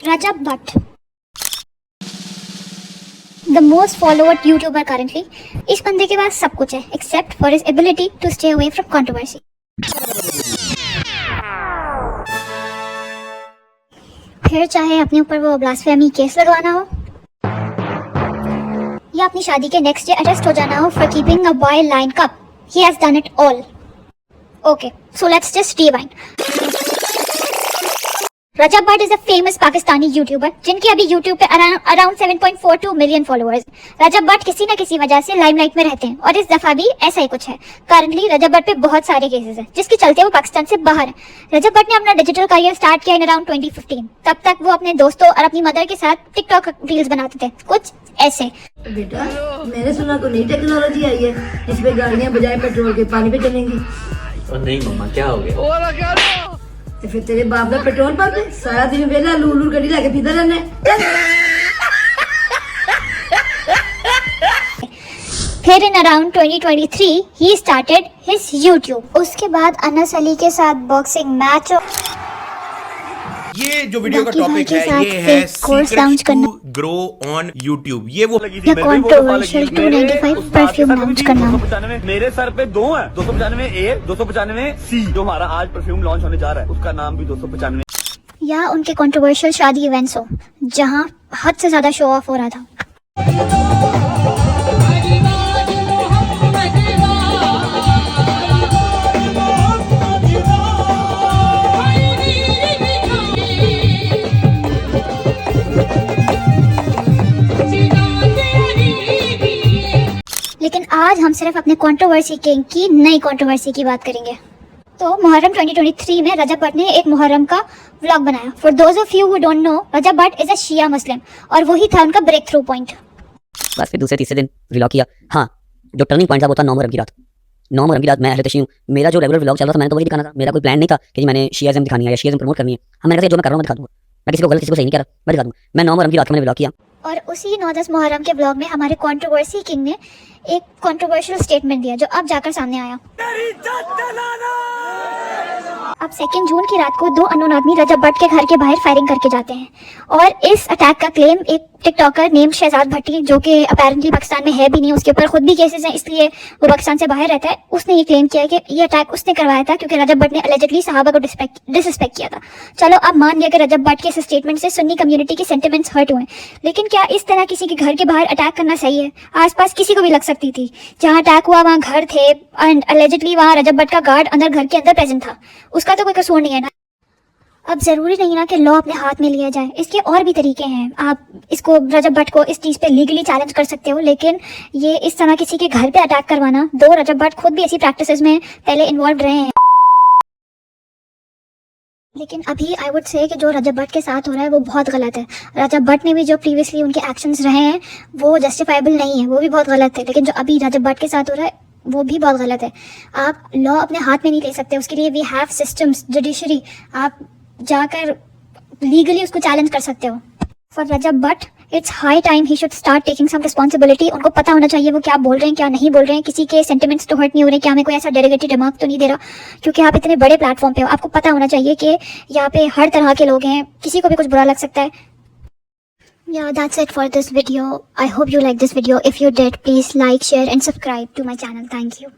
Rajab Butt, the most followed YouTuber currently. इस बंदे के पास सब कुछ है except for his ability to stay away from controversy. फिर चाहे अपने ऊपर वो ब्लास्फेमी केस लगवाना हो या अपनी शादी के नेक्स्ट डे अरेस्ट हो जाना हो for keeping a boy lion cup, he has done it all. Okay, so let's just rewind. Rajab Butt is a famous Pakistani YouTuber जिनकी अभी YouTube पे around 7.42 million followers. Rajab Butt किसी न किसी वजह से लाइमलाइट में रहते हैं और इस दफा भी ऐसा ही कुछ है। करंटली रजब बट पे बहुत सारे केसेस हैं जिसके चलते वो पाकिस्तान से बाहर है। रजब बट ने अपना डिजिटल करियर स्टार्ट किया इन अराउंड 2015। तब तक वो अपने दोस्तों और अपनी मदर के साथ टिकटॉक रील्स बनाते थे, कुछ ऐसे। बेटा मैंने सुना कोई नई टेक्नोलॉजी आई है, इस पे गाड़ियां बजाय पेट्रोल के पानी पे चलेंगी। और नहीं मम्मा क्या हो गया? तो फिर तेरे बाप का पेट्रोल पंप है, सारा दिन वेला लूलू गड्डी लेके फिरदा रहना है। फिर in around 2023 he started his YouTube. उसके बाद अनस अली के साथ बॉक्सिंग मैच। ये जो वीडियो का टॉपिक है ये है secrets to grow on YouTube. ये वो कंट्रोवर्शियल 295 परफ्यूम लॉन्च करना। मेरे सर पे दो है, 295 ए, 295 सी। जो हमारा आज परफ्यूम लॉन्च होने जा रहा है उसका नाम भी 295। या उनके कंट्रोवर्शियल शादी इवेंट्स हो जहां हद से ज्यादा शो ऑफ हो रहा था। लेकिन आज हम सिर्फ अपने कंट्रोवर्सी किंग की नई कंट्रोवर्सी की बात करेंगे। तो मुहर्रम 2023 में रजब बट ने एक मुहर्रम का व्लॉग बनाया। For those of you who don't know, Rajab Butt is a Shia Muslim और वही था उनका ब्रेक थ्रू पॉइंट। बस फिर दूसरे तीसरे दिन व्लॉग किया। हाँ, जो टर्निंग पॉइंट था वो था 9 मुहर्रम की रात। 9 मुहर्रम की रात मैं अहले तशय्युं, मेरा जो रेगुलर व्लॉग चल रहा था मैंने तो वही दिखाना था। मेरा कोई प्लान नहीं था कि मैंने शियाज़म दिखानी है या शियाज़म प्रमोट करनी है। हम मैंने कहा जो मैं कर रहा हूँ मैं दिखा दूँगा, मैं किसी को गलत किसी को सही नहीं कह रहा, मैं दिखा दूँगा। मैं 9 मुहर्रम की रात को मैंने व्लॉग किया और उसी 9-10 मुहर्रम के ब्लॉग में हमारे कंट्रोवर्सी किंग ने एक कंट्रोवर्शियल स्टेटमेंट दिया जो अब जाकर सामने आया। अब 2 जून की रात को 2 अननोन आदमी रजब बट के घर के बाहर फायरिंग करके जाते हैं और इस अटैक का क्लेम एक टिकटॉकर नेम शहजाद भट्टी, जो कि अपेरेंटली पाकिस्तान में है भी नहीं, उसके ऊपर खुद भी केसेस हैं इसलिए वो पाकिस्तान से बाहर रहता है, उसने ये क्लेम किया कि ये अटैक उसने करवाया था क्योंकि रजब बट ने अलेजिडली सहाबा को डिसरिस्पेक्ट किया था। चलो अब मान लिया कि रजब बट के इस स्टेटमेंट से सुन्नी कम्युनिटी के सेंटिमेंट्स हर्ट हुए, लेकिन क्या इस तरह किसी के घर के बाहर अटैक करना सही है? आसपास किसी को भी लग सकती थी। जहाँ अटैक हुआ वहाँ घर थे एंड अलेजिडली वहाँ रजब बट का गार्ड अंदर घर के अंदर प्रेजेंट था, उसका तो कोई कसूर नहीं है ना। अब जरूरी नहीं ना कि लॉ अपने हाथ में लिया जाए, इसके और भी तरीके हैं। आप इसको रजब बट को इस चीज़ पे लीगली चैलेंज कर सकते हो, लेकिन ये इस तरह किसी के घर पे अटैक करवाना, दो रजब बट खुद भी ऐसी प्रैक्टिसेस में पहले इन्वॉल्व रहे हैं। लेकिन अभी आई वुड से कि जो रजब बट के साथ हो रहा है वो बहुत गलत है। रजब बट ने भी जो प्रीवियसली उनके एक्शंस रहे हैं वो जस्टिफाइबल नहीं है, वो भी बहुत गलत है, लेकिन जो अभी रजब बट के साथ हो रहा है वो भी बहुत गलत है। आप लॉ अपने हाथ में नहीं ले सकते, उसके लिए वी हैव सिस्टम्स, जुडिशरी, आप जाकर लीगली उसको चैलेंज कर सकते हो। For Rajab Butt it's high time he should start taking some responsibility. उनको पता होना चाहिए वो क्या बोल रहे हैं क्या नहीं बोल रहे हैं, किसी के सेंटिमेंट्स तो हर्ट नहीं हो रहे, क्या हमें कोई ऐसा डेरिवेटिव रिमार्क तो नहीं दे रहा, क्योंकि आप इतने बड़े प्लेटफॉर्म पे हो, आपको पता होना चाहिए कि यहाँ पे हर तरह के लोग हैं, किसी को भी कुछ बुरा लग सकता है। Yeah, that's it for this video. I hope you like this video. If you did, please like, share and subscribe to my channel. Thank you.